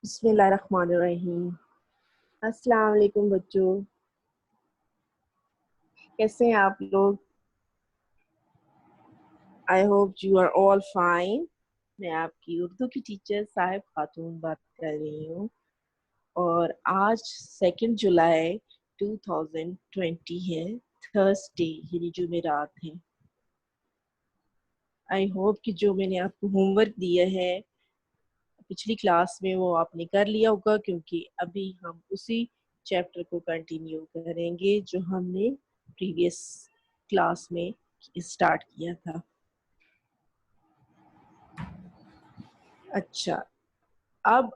بسم اللہ الرحمن الرحیم۔ السلام علیکم بچوں، کیسے ہیں آپ لوگ؟ I hope you are all fine. میں آپ کی اردو کی ٹیچر صاحب خاتون بات کر رہی ہوں، اور آج 2 جولائی 2020 ہے، تھرسڈے یعنی جمعرات ہے۔ آئی ہوپ کہ جو میں نے آپ کو ہوم ورک دیا ہے پچھلی کلاس میں وہ آپ نے کر لیا ہوگا، کیونکہ ابھی ہم اسی چیپٹر کو کنٹینیو کریں گے جو ہم نے پریویس کلاس میں اسٹارٹ کیا تھا۔ اچھا، اب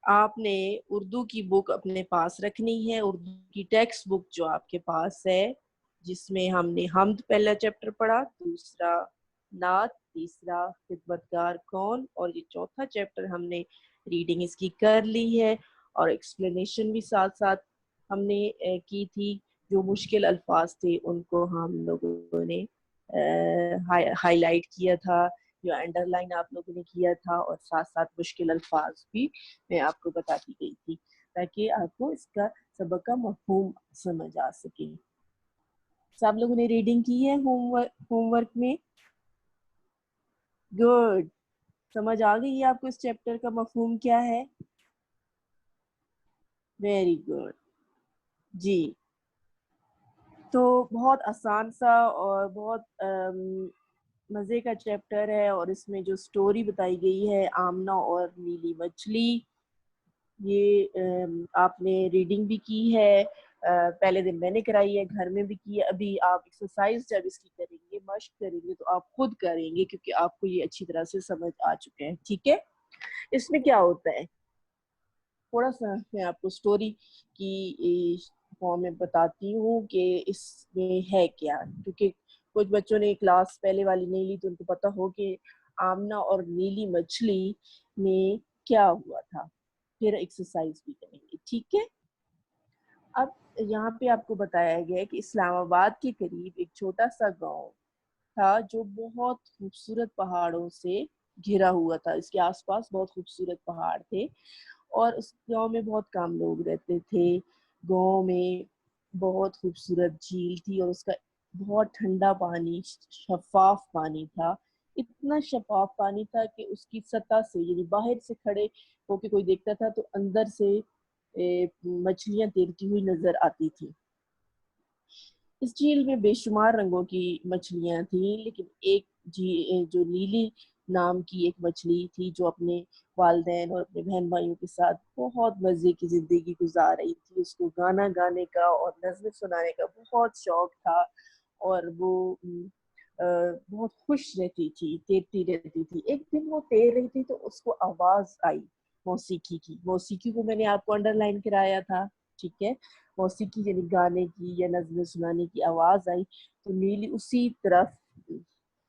آپ نے اردو کی بک اپنے پاس رکھنی ہے، اردو کی ٹیکسٹ بک جو آپ کے پاس ہے، جس میں ہم نے حمد پہلا چیپٹر پڑھا، دوسرا نعت، تیسرا خدمتگار کون، اور یہ چوتھا چیپٹر ہم نے ریڈنگ اس کی کر لی ہے، اور ایکسپلینیشن بھی ساتھ ساتھ ہم نے کی تھی۔ جو مشکل الفاظ تھے ان کو ہم لوگوں نے ہائی لائٹ کیا تھا، جو انڈر لائن آپ لوگوں نے کیا تھا، اور ساتھ ساتھ مشکل الفاظ بھی میں آپ کو بتاتی گئی تھی تاکہ آپ کو اس کا سبق کا مفہوم سمجھ آ سکے۔ سب لوگوں نے ریڈنگ کی ہے ہوم ورک میں؟ گڈ، سمجھ آ گئی ہے آپ کو اس چیپٹر کا مفہوم کیا ہے؟ ویری گڈ جی۔ تو بہت آسان سا اور بہت مزے کا چیپٹر ہے، اور اس میں جو سٹوری بتائی گئی ہے آمنہ اور نیلی مچھلی، یہ آپ نے ریڈنگ بھی کی ہے، پہلے دن میں نے کرائی ہے، گھر میں بھی کی ہے۔ ابھی آپ ایکسرسائز جب اس کی کریں گے، مشق کریں گے، تو آپ خود کریں گے کیونکہ آپ کو یہ اچھی طرح سے سمجھ آ چکے ہیں، ٹھیک ہے؟ اس میں کیا ہوتا ہے، تھوڑا سا میں آپ کو سٹوری کی فارم میں بتاتی ہوں کہ اس میں ہے کیا، کیونکہ کچھ بچوں نے کلاس پہلے والی نہیں لی تو ان کو پتا ہو کہ آمنہ اور نیلی مچھلی میں کیا ہوا تھا۔ پھر ایکسرسائز بھی کریں گے، ٹھیک ہے؟ اب یہاں پہ آپ کو بتایا گیا ہے کہ اسلام آباد کے قریب ایک چھوٹا سا گاؤں تھا جو بہت خوبصورت پہاڑوں سے گھرا ہوا تھا۔ اس کے آس پاس بہت خوبصورت پہاڑ تھے، اور اس گاؤں میں بہت کم لوگ رہتے تھے۔ گاؤں میں بہت خوبصورت جھیل تھی، اور اس کا بہت ٹھنڈا پانی، شفاف پانی تھا۔ اتنا شفاف پانی تھا کہ اس کی سطح سے، یعنی باہر سے کھڑے ہو کے کوئی دیکھتا تھا تو اندر سے مچھلیاں تیرتی ہوئی نظر آتی تھی۔ اس جھیل میں بے شمار رنگوں کی مچھلیاں تھیں، لیکن ایک جو نیلی نام کی ایک مچھلی تھی جو اپنے والدین اور اپنے بہن بھائیوں کے ساتھ بہت مزے کی زندگی گزار رہی تھی۔ اس کو گانا گانے کا اور نظمیں سنانے کا بہت شوق تھا، اور وہ بہت خوش رہتی تھی، تیرتی رہتی تھی۔ ایک دن وہ تیر رہی تھی تو اس کو آواز آئی موسیقی کی۔ موسیقی کو میں نے آپ کو انڈر لائن کرایا تھا، ٹھیک ہے؟ موسیقی یعنی گانے کی یا نظمیں سنانے کی آواز آئی تو نیلی اسی طرف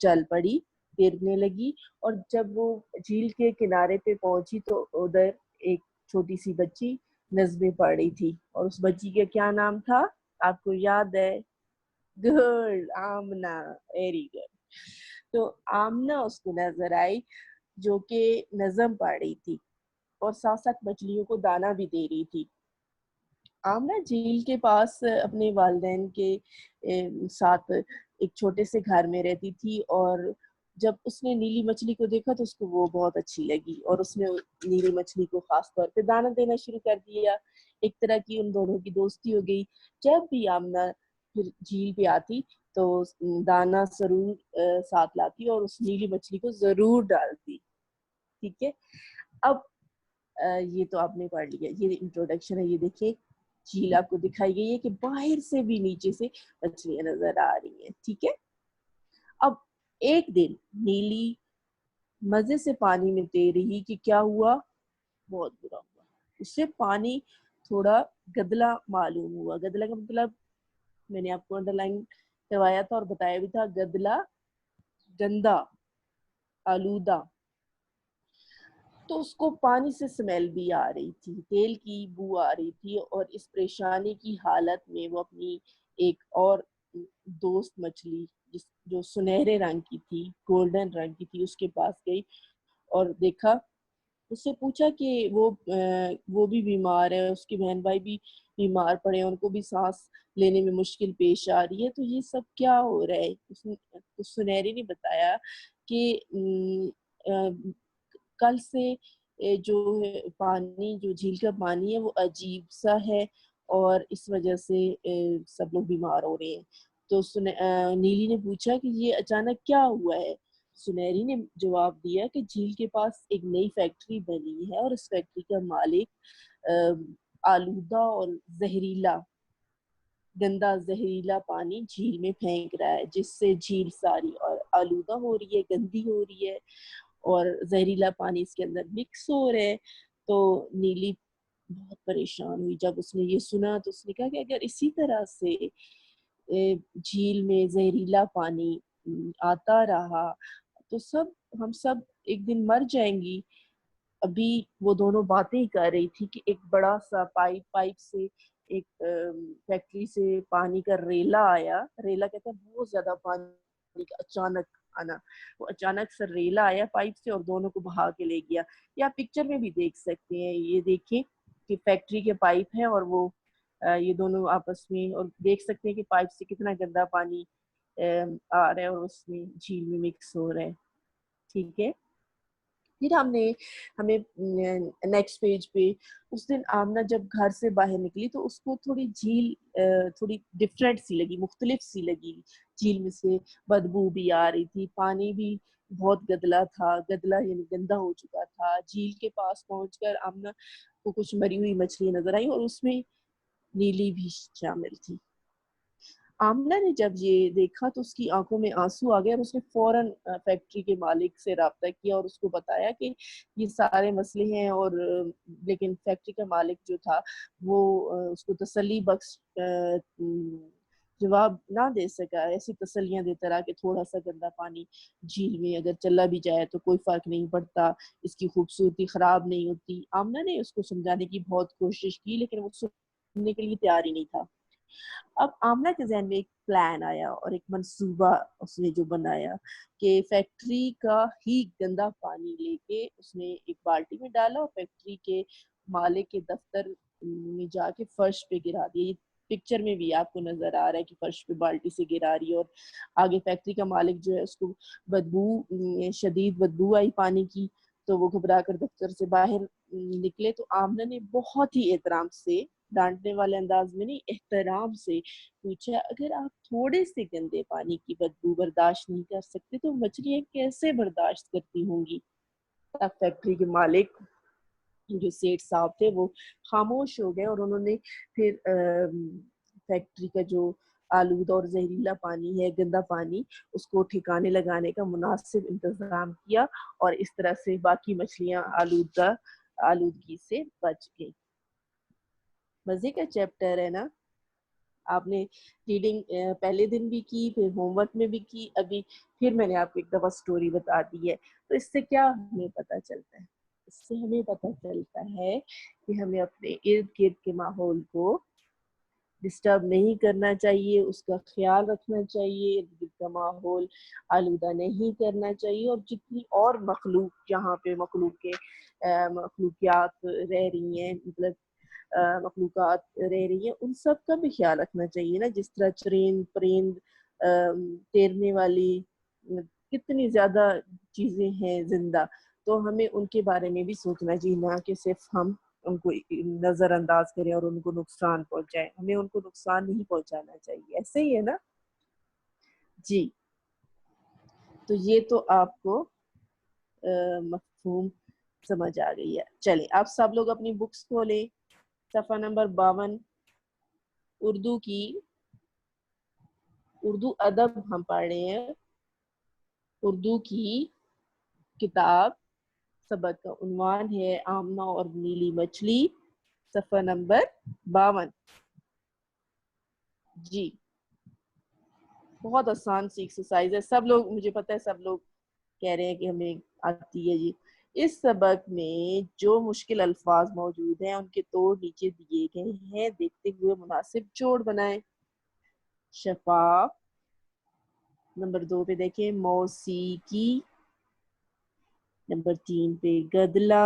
چل پڑی، تیرنے لگی، اور جب وہ جھیل کے کنارے پہ پہنچی تو ادھر ایک چھوٹی سی بچی نظمیں پڑھ رہی تھی، اور اس بچی کا کیا نام تھا آپ کو یاد ہے؟ Good, Amna, very good. تو آمنہ اس کو نظر آئی جو کہ نظم پڑھ رہی تھی اور ساتھ ساتھ مچھلیوں کو دانا بھی دے رہی تھی۔ آمنہ جھیل کے پاس اپنے والدین کے ساتھ ایک چھوٹے سے گھر میں رہتی تھی، اور جب اس نے نیلی مچھلی کو دیکھا تو اس کو وہ بہت اچھی لگی، اور اس نے نیلی مچھلی کو خاص طور پہ دانا دینا شروع کر دیا۔ ایک طرح کی ان دونوں کی دوستی ہو گئی۔ جب بھی آمنہ پھر جھیل پہ آتی تو دانا ضرور ساتھ لاتی اور اس نیلی مچھلی کو ضرور ڈالتی، ٹھیک ہے؟ اب یہ تو آپ نے پڑھ لیا، یہ انٹروڈکشن ہے۔ یہ دیکھیں جھیل آپ کو دکھائی گئی ہے کہ باہر سے بھی نیچے سے مچھلیاں نظر آ رہی ہیں، ٹھیک ہے؟ اب ایک دن نیلی مزے سے پانی میں تیر رہی کہ کیا ہوا؟ بہت برا ہوا۔ اس سے پانی تھوڑا گدلا معلوم ہوا۔ گدلا کا مطلب میں نے آپ کو انڈر لائن کروایا تھا اور بتایا بھی تھا، گدلا گندا، آلودہ۔ تو اس کو پانی سے سمیل بھی آ رہی تھی، تیل کی بو آ رہی تھی، اور اس پریشانی کی حالت میں وہ اپنی ایک اور دوست مچھلی جو سنہرے رنگ کی تھی، گولڈن رنگ کی تھی، اس کے پاس گئی اور دیکھا اس سے پوچھا کہ وہ بھی بیمار ہے, اس کی بہن بھائی بھی بیمار پڑے ہیں, ان کو بھی سانس لینے میں مشکل پیش آ رہی ہے, تو یہ سب کیا ہو رہا ہے. اس سنہری نے بتایا کہ کل سے جو پانی, جو جھیل کا پانی ہے وہ عجیب سا ہے, اور اس وجہ سے سب لوگ بیمار ہو رہے ہیں. تو نیلی نے پوچھا کہ یہ اچانک کیا ہوا ہے. سنہری نے جواب دیا کہ جھیل کے پاس ایک نئی فیکٹری بنی ہے, اور اس فیکٹری کا مالک آلودہ اور گندا زہریلا پانی جھیل میں پھینک رہا ہے, جس سے جھیل ساری اور آلودہ ہو رہی ہے, گندی ہو رہی ہے, اور زہریلا پانی اس کے اندر مکس ہو رہا ہے. تو نیلی بہت پریشان ہوئی جب اس نے یہ سنا. تو اس نے کہا کہ اگر اسی طرح سے جھیل میں زہریلا پانی آتا رہا تو ہم سب ایک دن مر جائیں گی. ابھی وہ دونوں باتیں ہی کر رہی تھی کہ ایک بڑا سا پائپ سے ایک فیکٹری سے پانی کا ریلا آیا. ریلا کہتے ہیں بہت زیادہ پانی کا اچانک آنا. وہ اچانک سے ریلا آیا پائپ سے اور دونوں کو بہا کے لے گیا. یا پکچر میں بھی دیکھ سکتے ہیں, یہ دیکھیں کہ فیکٹری کے پائپ ہیں اور وہ یہ دونوں آپس میں, اور دیکھ سکتے ہیں کہ پائپ سے کتنا گندا پانی آ رہا ہے اور اس میں جھیل میں مکس ہو رہا ہے. ٹھیک ہے. پھر ہمیں نیکسٹ پیج پہ اس دن آمنہ جب گھر سے باہر نکلی تو اس کو تھوڑی جھیل تھوڑی ڈفرینٹ سی لگی, مختلف سی لگی. جھیل میں سے بدبو بھی آ رہی تھی, پانی بھی بہت گدلا تھا, گدلا یعنی گندا ہو چکا تھا. جھیل کے پاس پہنچ کر آمنہ کو کچھ مری ہوئی مچھلی نظر آئی, اور اس میں نیلی بھی شامل تھی. آمنہ نے جب یہ دیکھا تو اس کی آنکھوں میں آنسو آ گئے, اور اس نے فوراً فیکٹری کے مالک سے رابطہ کیا اور اس کو بتایا کہ یہ سارے مسئلے ہیں. اور لیکن فیکٹری کا مالک جو تھا وہ اس کو تسلی بخش جواب نہ دے سکا. ایسی تسلیاں دیتا رہا کہ تھوڑا سا گندا پانی جھیل میں اگر چلا بھی جائے تو کوئی فرق نہیں پڑتا, اس کی خوبصورتی خراب نہیں ہوتی. آمنہ نے اس کو سمجھانے کی بہت کوشش کی, لیکن وہ سننے کے لیے تیار ہی نہیں تھا. اب آمنہ کے ذہن میں ایک پلان آیا اور ایک منصوبہ اس نے جو بنایا کہ فیکٹری کا ہی گندا پانی لے کے اس نے ایک بالٹی میں ڈالا اور فیکٹری کے مالک کے دفتر میں جا کے فرش پہ گرا دیا. پکچر میں بھی آپ کو نظر آ رہا ہے کہ فرش پہ بالٹی سے گرا رہی ہے, اور آگے فیکٹری کا مالک جو ہے اس کو شدید بدبو آئی پانی کی, تو وہ گھبرا کر دفتر سے باہر نکلے. تو آمنہ نے بہت ہی احترام سے, ڈانٹنے والے انداز میں نہیں, احترام سے پوچھا اگر آپ تھوڑے سے گندے پانی کی بدبو برداشت نہیں کر سکتے تو مچھلیاں کیسے برداشت کرتی ہوں گی. اب فیکٹری کے مالک جو سیٹ صاحب تھے وہ خاموش ہو گئے, اور انہوں نے پھر فیکٹری کا جو آلودہ اور زہریلا پانی ہے, گندا پانی, اس کو ٹھکانے لگانے کا مناسب انتظام کیا, اور اس طرح سے باقی مچھلیاں آلودگی سے بچ گئی. مزے کا چیپٹر ہے نا. آپ نے ریڈنگ پہلے دن بھی کی, پھر ہوم ورک میں بھی کی, ابھی پھر میں نے آپ کو ایک دفعہ سٹوری بتا دی ہے. تو اس سے کیا ہمیں پتہ چلتا ہے؟ اس سے ہمیں پتہ چلتا ہے کہ ہمیں اپنے ارد گرد کے ماحول کو ڈسٹرب نہیں کرنا چاہیے, اس کا خیال رکھنا چاہیے, ارد گرد کا ماحول آلودہ نہیں کرنا چاہیے, اور جتنی اور مخلوق جہاں پہ مخلوقیات رہ رہی ہیں, مطلب مخلوقات رہ رہی ہیں, ان سب کا بھی خیال رکھنا چاہیے نا. جس طرح چرند پرند تیرنے والی کتنی زیادہ چیزیں ہیں زندہ, تو ہمیں ان کے بارے میں بھی سوچنا چاہیے, نہ کہ صرف ہم ان کو نظر انداز کریں اور ان کو نقصان پہنچائیں. ہمیں ان کو نقصان نہیں پہنچانا چاہیے. ایسے ہی ہے نا جی. تو یہ تو آپ کو مفہوم سمجھ آ گئی ہے. چلیں آپ سب لوگ اپنی بکس کھولیں, صفحہ نمبر 52. اردو ادب ہم پڑھ رہے ہیں. اردو کی کتاب, سبق کا عنوان ہے آمنہ اور نیلی مچھلی, صفحہ نمبر 52. جی بہت آسان سی ایکسرسائز ہے. سب لوگ, مجھے پتہ ہے سب لوگ کہہ رہے ہیں کہ ہمیں آتی ہے. جی اس سبق میں جو مشکل الفاظ موجود ہیں ان کے توڑ نیچے دیے گئے ہیں, دیکھتے ہوئے مناسب جوڑ بنائیں. شفاف, نمبر 2 پہ دیکھیں موسیقی, نمبر 3 پہ گدلا,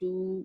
2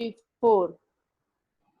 54,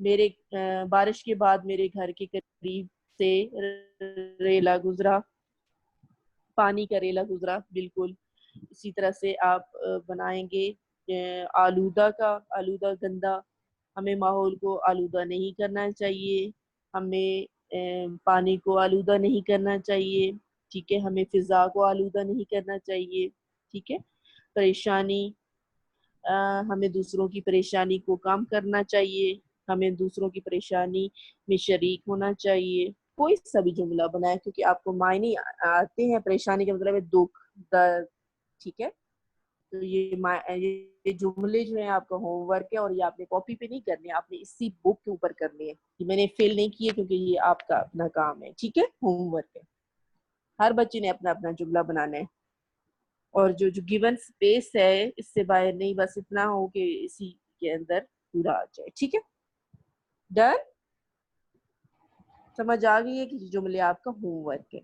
میرے بارش کے بعد میرے گھر کے قریب سے ریلا گزرا، پانی کا ریلا گزرا، بالکل اسی طرح سے آپ بنائیں گے آلودہ کا، آلودہ گندا، ہمیں ماحول کو آلودہ نہیں کرنا چاہیے، ہمیں پانی کو آلودہ نہیں کرنا چاہیے، ٹھیک ہے، ہمیں فضا کو آلودہ نہیں کرنا چاہیے، ٹھیک ہے، پریشانی، ہمیں دوسروں کی پریشانی کو کم کرنا چاہیے، ہمیں دوسروں کی پریشانی میں شریک ہونا چاہیے، کوئی سا بھی جملہ بنائے کیونکہ آپ کو معنی آتے ہیں، پریشانی کا مطلب ہے دکھ، درد، ٹھیک ہے، تو یہ جملے جو ہیں آپ کا ہوم ورک ہے، اور یہ آپ نے کاپی پہ نہیں کرنے، آپ نے اسی بک کے اوپر کرنے ہیں، یہ میں نے فیل نہیں کیے کیونکہ یہ آپ کا اپنا کام ہے، ٹھیک ہے، ہوم ورک ہے، ہر بچے نے اپنا اپنا جملہ بنانا ہے، اور جو گیون اسپیس ہے اس سے باہر نہیں، بس اتنا ہو کہ اسی کے اندر پورا آ جائے، ٹھیک ہے، ڈن، سمجھ آ گئی ہے کہ یہ جملے آپ کا ہوم ورک ہے۔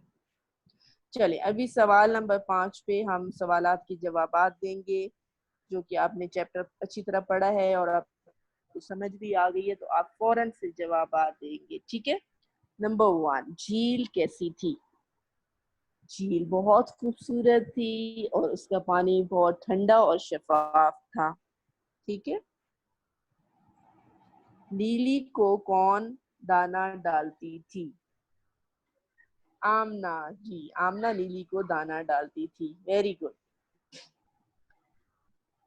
چلے ابھی سوال نمبر 5 پہ ہم سوالات کے جوابات دیں گے، جو کہ آپ نے چیپٹر اچھی طرح پڑھا ہے اور آپ کو سمجھ بھی آ گئی ہے، تو آپ فوراً سے جوابات دیں گے، ٹھیک ہے۔ نمبر 1، جھیل کیسی تھی؟ جھیل بہت خوبصورت تھی اور اس کا پانی بہت ٹھنڈا اور شفاف تھا، ٹھیک ہے۔ نیلی کو کون دانا ڈالتی تھی؟ آمنہ، جی آمنہ نیلی کو دانا ڈالتی تھی، very good.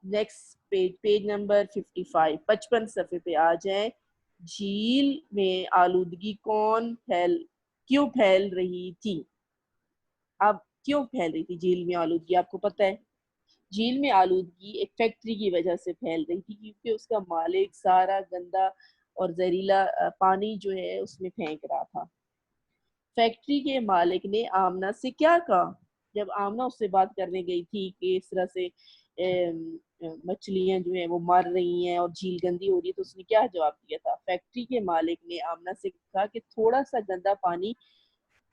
Next page number 55، 55 صفحے پہ آ جائیں۔ جھیل میں آلودگی کیوں پھیل رہی تھی؟ اب کیوں پھیل رہی تھی جھیل میں آلودگی؟ آپ کو پتہ ہے جھیل میں آلودگی ایک فیکٹری کی وجہ سے پھیل رہی تھی، کیونکہ اس کا مالک سارا گندا اور زہریلا پانی جو ہے اس میں پھینک رہا تھا۔ فیکٹری کے مالک نے آمنہ سے کیا کہا؟ جب آمنہ اس سے بات کرنے گئی تھی کہ اس طرح سے مچھلیاں جو ہیں وہ مر رہی ہیں اور جھیل گندی ہو رہی ہے، تو اس نے کیا جواب دیا تھا؟ فیکٹری کے مالک نے آمنہ سے کہا کہ تھوڑا سا گندا پانی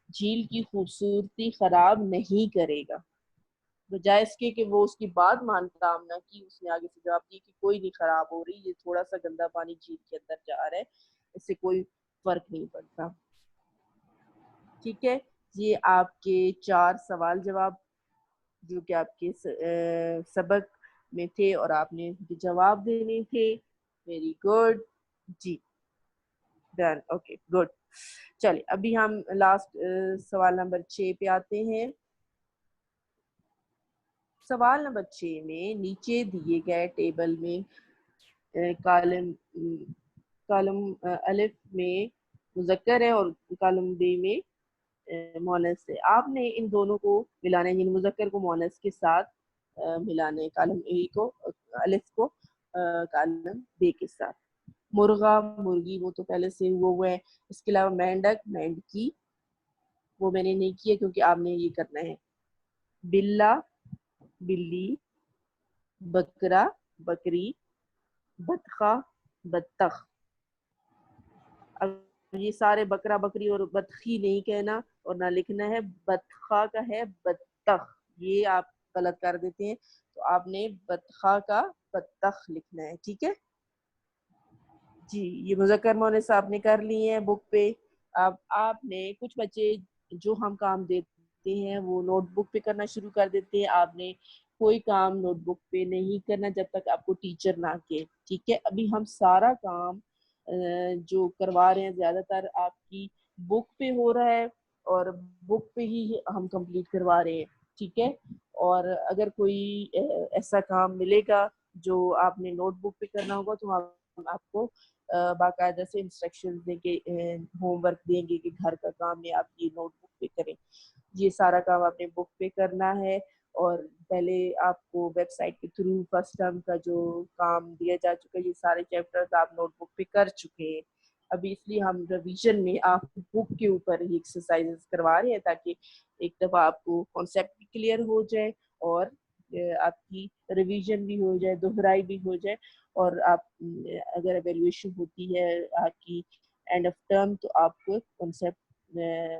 جھیل کی خوبصورتی خراب نہیں کرے گا۔ بجائے اس کے کہ وہ اس کی بات مانتا آمنہ کی، اس نے آگے سے جواب دی کہ کوئی نہیں خراب ہو رہی، یہ تھوڑا سا گندا پانی جھیل کے اندر جا رہا ہے، اس سے کوئی فرق نہیں پڑتا، ٹھیک ہے۔ یہ آپ کے 4 سوال جواب جو کہ آپ کے سبق میں تھے اور آپ نے جواب دینے تھے، ویری گڈ، جی ڈن، اوکے گڈ۔ چلے ابھی ہم لاسٹ سوال نمبر 6 پہ آتے ہیں۔ سوال نمبر 6 میں نیچے دیے گئے ٹیبل میں کالم الف میں مذکر ہے اور کالم بی میں مؤنث ہے، آپ نے ان دونوں کو ملانا ہے، یعنی مذکر کو مؤنث کے ساتھ ملانا ہے، کالم اے کو الف کو کالم بی کے ساتھ۔ مرغا، مرغی وہ تو پہلے سے وہ ہے، اس کے علاوہ مینڈک، مینڈکی وہ میں نے نہیں کیا کیونکہ آپ نے یہ کرنا ہے۔ بلا، بلی، بکرا، بکری، بطخہ، بطخ۔ اب یہ سارے بکرا، بکری اور بطخی نہیں کہنا اور نہ لکھنا ہے، بطخہ کا ہے بطخ، یہ آپ غلط کر دیتے ہیں، تو آپ نے بطخہ کا بطخ لکھنا ہے، ٹھیک ہے جی۔ یہ مذکر مؤنث آپ نے کر لی ہیں بک پہ۔ اب آپ نے کچھ بچے جو ہم کام دیتے ہیں وہ نوٹ بک پہ کرنا شروع کر دیتے ہیں، آپ نے کوئی کام نوٹ بک پہ نہیں کرنا جب تک آپ کو ٹیچر نہ کہے، ٹھیک ہے۔ ابھی ہم سارا کام جو کروا رہے ہیں زیادہ تر آپ کی بک پہ ہو رہا ہے اور بک پہ ہی ہم کمپلیٹ کروا رہے ہیں، ٹھیک ہے۔ اور اگر کوئی ایسا کام ملے گا جو آپ نے نوٹ بک پہ کرنا ہوگا تو ہم آپ کو باقاعدہ سے انسٹرکشن دیں گے، ہوم ورک دیں گے کہ گھر کا کام میں آپ یہ نوٹ بک پہ کریں، یہ سارا کام آپ نے بک پہ کرنا ہے۔ اور پہلے آپ کو ویب سائٹ کے تھرو فرسٹ ٹرم کا جو کام دیا جا چکا ہے، یہ سارے چیپٹرز آپ نوٹ بک پہ کر چکے ہیں، ابھی اس لیے ہم ریویژن میں آپ بک کے اوپر ہی ایکسرسائزز کروا رہے ہیں تاکہ ایک دفعہ آپ کو کانسیپٹ بھی کلیئر ہو جائے اور آپ کی ریویژن بھی ہو جائے، دہرائی بھی ہو جائے، اور آپ اگر ایویلویشن ہوتی ہے آپ کی اینڈ آف ٹرم تو آپ کو کانسیپٹ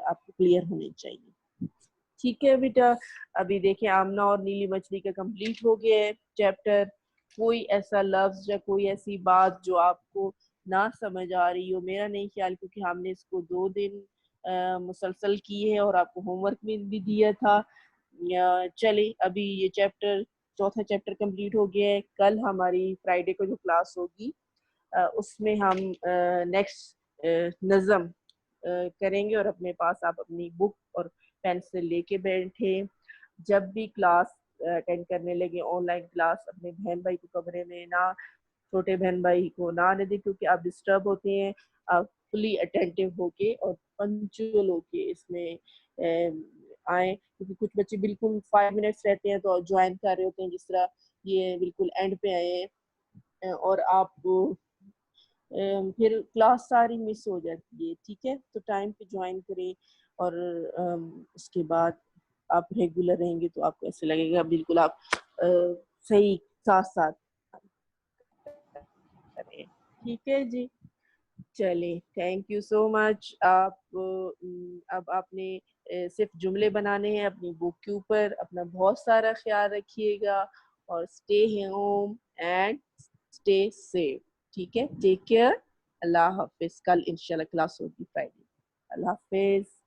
آپ کو کلیئر ہونے چاہیے، ٹھیک ہے بیٹا۔ ابھی دیکھیں آمنہ اور نیلی مچھلی کا کمپلیٹ ہو گیا ہے چیپٹر، کوئی ایسا لفظ یا کوئی ایسی بات جو آپ کو نہ سمجھ آ رہی ہو. میرا نہیں خیال، کیونکہ ہم نے اس کو 2 دن مسلسل کی ہے اور آپ کو ہوم ورک میں بھی دیا تھا. چلے ابھی یہ چیپٹر، چوتھا چیپٹر کمپلیٹ ہو گیا ہے. کل ہماری فرائیڈے کو جو کلاس ہوگی اس میں ہم نیکسٹ نظم کریں گے. اور اپنے پاس آپ اپنی بک اور پینسل لے کے بیٹھے. جب بھی کلاس اٹینڈ کرنے لگے آن لائن کلاس، اپنے بہن بھائی کو کمرے میں نہ، چھوٹے بہن بھائی کو نہ آنے دیں، کیونکہ آپ ڈسٹرب ہوتے ہیں. آپ فلی اٹینٹیو ہو کے اور پنچول ہو کے اس میں آئیں، کیونکہ کچھ بچے بالکل 5 منٹس رہتے ہیں تو جوائن کر رہے ہوتے ہیں، جس طرح یہ بالکل اینڈ پہ آئے ہیں اور آپ پھر کلاس ساری مس ہو جاتی ہے. ٹھیک ہے، تو ٹائم پہ جوائن کریں اور اس کے بعد آپ ریگولر رہیں گے تو آپ کو ایسے لگے گا بالکل آپ صحیح ساتھ ساتھ کریں. ٹھیک ہے جی، چلیں تھینک یو سو مچ. آپ اب آپ نے صرف جملے بنانے ہیں اپنی بک کے اوپر. اپنا بہت سارا خیال رکھیے گا اور stay home and stay safe. ٹھیک ہے، ٹیک کیئر. اللہ حافظ. کل انشاءاللہ کلاس ہوگی فرائیڈے. اللہ حافظ.